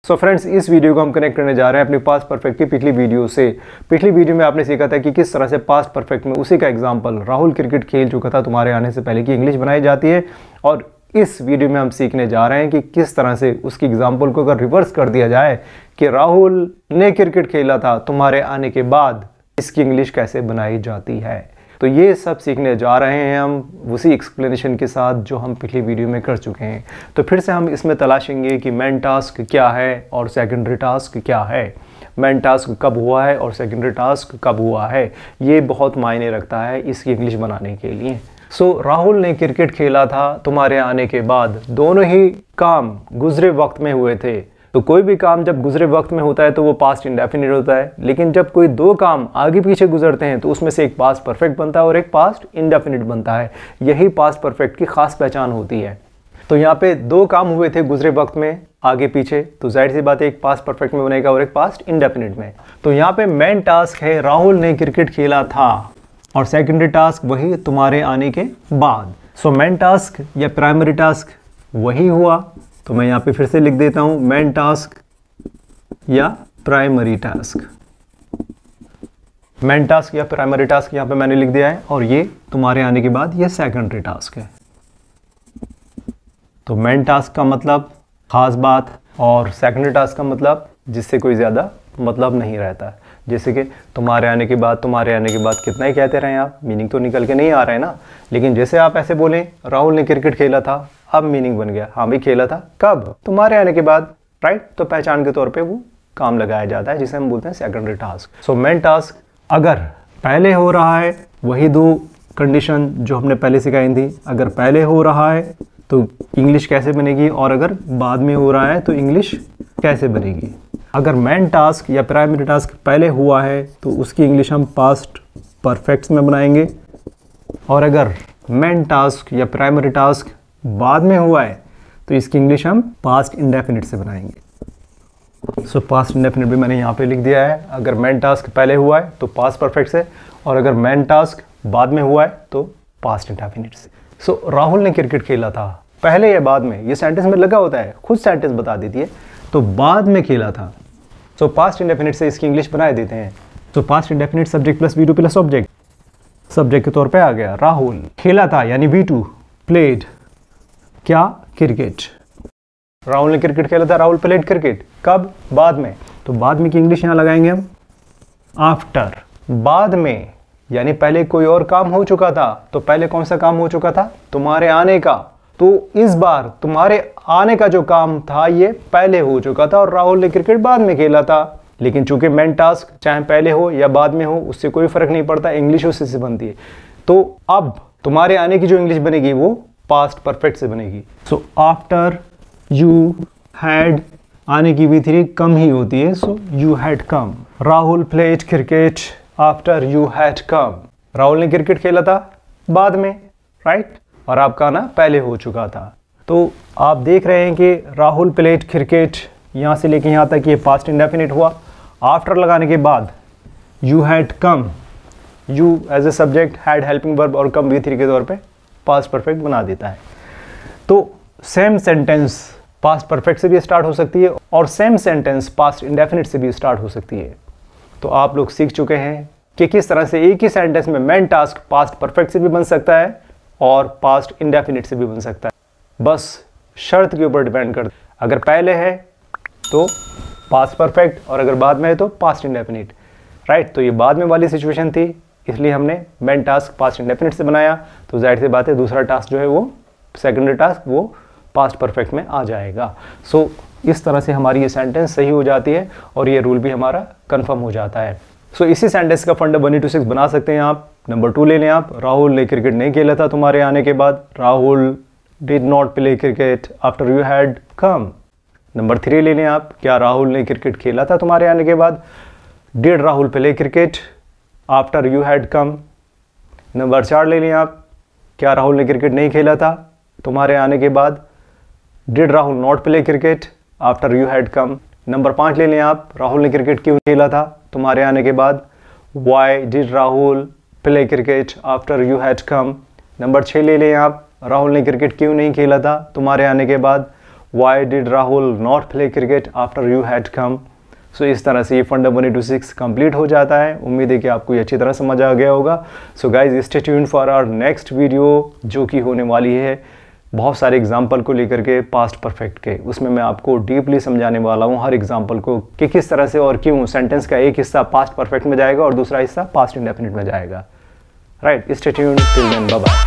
So friends, इस video को हम कनेक्ट करने जा रहे हैं अपनी पास्ट परफेक्ट की पिछली वीडियो से। पिछली वीडियो में आपने सीखा था कि किस तरह से पास्ट परफेक्ट में उसी का एग्जांपल राहुल क्रिकेट खेल चुका था तुम्हारे आने से पहले की इंग्लिश बनाई जाती है। और इस वीडियो में हम सीखने जा रहे हैं कि किस तरह से उसकी एग्जांपल को अगर रिवर्स कर दिया जाए कि राहुल ने क्रिकेट खेला था तुम्हारे आने के बाद, इसकी इंग्लिश कैसे बनाई जाती है। तो ये सब सीखने जा रहे हैं हम उसी एक्सप्लेनेशन के साथ जो हम पिछली वीडियो में कर चुके हैं। तो फिर से हम इसमें तलाशेंगे कि मेन टास्क क्या है और सेकेंडरी टास्क क्या है, मेन टास्क कब हुआ है और सेकेंडरी टास्क कब हुआ है। ये बहुत मायने रखता है इसकी इंग्लिश बनाने के लिए। राहुल ने क्रिकेट खेला था तुम्हारे आने के बाद, दोनों ही काम गुजरे वक्त में हुए थे। तो कोई भी काम जब गुजरे वक्त में होता है तो वो पास्ट इंडेफिनिट होता है, लेकिन जब कोई दो काम आगे पीछे गुजरते हैं तो उसमें से एक पास्ट परफेक्ट बनता है और एक पास्ट इंडेफिनिट बनता है। यही पास्ट परफेक्ट की खास पहचान होती है। तो यहाँ पे दो काम हुए थे गुजरे वक्त में आगे पीछे, तो जाहिर सी बात है एक पास्ट परफेक्ट में बनेगा और एक पास्ट इंडेफिनिट में। तो यहाँ पे मेन टास्क है राहुल ने क्रिकेट खेला था और सेकेंडरी टास्क वही तुम्हारे आने के बाद। मेन टास्क या प्राइमरी टास्क वही हुआ, तो मैं यहाँ पे फिर से लिख देता हूँ मेन टास्क या प्राइमरी टास्क। मेन टास्क या प्राइमरी टास्क यहाँ पे मैंने लिख दिया है और ये तुम्हारे आने के बाद ये सेकेंडरी टास्क है। तो मेन टास्क का मतलब खास बात और सेकेंडरी टास्क का मतलब जिससे कोई ज़्यादा मतलब नहीं रहता। जैसे कि तुम्हारे आने के बाद कितना ही कहते रहे आप, मीनिंग तो निकल के नहीं आ रहा है ना। लेकिन जैसे आप ऐसे बोलें राहुल ने क्रिकेट खेला था, अब मीनिंग बन गया। हाँ भाई, खेला था कब? तुम्हारे आने के बाद, राइट। तो पहचान के तौर पे वो काम लगाया जाता है जिसे हम बोलते हैं सेकेंडरी टास्क। मेन टास्क अगर पहले हो रहा है, वही दो कंडीशन जो हमने पहले सिखाई थी, अगर पहले हो रहा है तो इंग्लिश कैसे बनेगी और अगर बाद में हो रहा है तो इंग्लिश कैसे बनेगी। अगर मेन टास्क या प्राइमरी टास्क पहले हुआ है तो उसकी इंग्लिश हम पास्ट परफेक्ट्स में बनाएंगे, और अगर मेन टास्क या प्राइमरी टास्क बाद में हुआ है तो इसकी इंग्लिश हम पास्ट इंडेफिनिट से बनाएंगे। पास्ट इंडेफिनिट भी मैंने यहाँ पे लिख दिया है। अगर मेन टास्क पहले हुआ है तो पास्ट परफेक्ट से, और अगर मेन टास्क बाद में हुआ है तो पास्ट इंडेफिनिट से। राहुल ने क्रिकेट खेला था पहले या बाद में, ये सेंटेंस में लगा होता है, खुद सेंटेंस बता देती है। तो बाद में खेला था, पास्ट इंडेफिनिट से इसकी इंग्लिश बना देते हैं। Past indefinite subject plus V2 plus object, subject के तौर पे आ गया राहुल। खेला था यानी V2, प्लेड क्या? क्रिकेट। राहुल ने क्रिकेट खेला था, राहुल प्लेड क्रिकेट। कब? बाद में। तो बाद में की इंग्लिश यहाँ लगाएंगे हम आफ्टर। बाद में यानी पहले कोई और काम हो चुका था, तो पहले कौन सा काम हो चुका था? तुम्हारे आने का। तो इस बार तुम्हारे आने का जो काम था ये पहले हो चुका था और राहुल ने क्रिकेट बाद में खेला था। लेकिन चूंकि मेन टास्क चाहे पहले हो या बाद में हो उससे कोई फर्क नहीं पड़ता, इंग्लिश उसी से बनती है। तो अब तुम्हारे आने की जो इंग्लिश बनेगी वो पास्ट परफेक्ट से बनेगी। आफ्टर यू हैड, आने की V3 कम ही होती है, you had come. Rahul played cricket after you had कम। राहुल ने क्रिकेट खेला था बाद में, राइट, और आपका आना पहले हो चुका था। तो आप देख रहे हैं कि राहुल प्लेड क्रिकेट यहाँ से लेके यहाँ तक ये पास्ट इंडेफिनिट हुआ। आफ्टर लगाने के बाद you had come, you as a subject, had helping verb और कम V3 के तौर पे पास्ट परफेक्ट बना देता है। तो सेम सेंटेंस पास्ट परफेक्ट से भी स्टार्ट हो सकती है और सेम सेंटेंस पास्ट इंडेफिनिट से भी स्टार्ट हो सकती है। तो आप लोग सीख चुके हैं कि किस तरह से एक ही सेंटेंस में मेन टास्क पास्ट परफेक्ट से भी बन सकता है और पास्ट इंडेफिनिट से भी बन सकता है। बस शर्त के ऊपर डिपेंड करता है, अगर पहले है तो पास्ट परफेक्ट और अगर बाद में है तो पास्ट इंडेफिनिट, राइट। तो ये बाद में वाली सिचुएशन थी, इसलिए हमने मेन टास्क पास्ट इंडेफिनिट से बनाया। तो जाहिर सी बात है दूसरा टास्क जो है वो सेकेंडरी टास्क वो पास्ट परफेक्ट में आ जाएगा। इस तरह से हमारी ये सेंटेंस सही हो जाती है और ये रूल भी हमारा कंफर्म हो जाता है। इसी सेंटेंस का फंडा 1 to 6 बना सकते हैं आप। नंबर 2 ले लें आप, राहुल ने क्रिकेट नहीं खेला था तुम्हारे आने के बाद। Rahul did not play cricket after you had come. Number 3 ले लें आप, क्या राहुल ने क्रिकेट खेला था तुम्हारे आने के बाद? Did Rahul play cricket after you had come. Number 4 ले लें आप, क्या राहुल ने क्रिकेट नहीं खेला था तुम्हारे आने के बाद? Did Rahul not play cricket after you had come. Number 5 ले लें आप, राहुल ने क्रिकेट क्यों खेला था तुम्हारे आने के बाद? Why did Rahul play cricket after you had come. Number 6 ले लें आप, राहुल ने क्रिकेट क्यों नहीं खेला था तुम्हारे आने के बाद? Why did Rahul not play cricket after you had come. सो इस तरह से ये फंडा 186 कंप्लीट हो जाता है। उम्मीद है कि आपको ये अच्छी तरह समझ आ गया होगा। So guys stay tuned for our next video जो कि होने वाली है बहुत सारे एग्जाम्पल को लेकर के पास्ट परफेक्ट के। उसमें मैं आपको डीपली समझाने वाला हूँ हर एग्जाम्पल को कि किस तरह से और क्यों सेंटेंस का एक हिस्सा पास्ट परफेक्ट में जाएगा और दूसरा हिस्सा पास्ट इंडेफिनिट में जाएगा। Right, stay tuned, till then bye bye.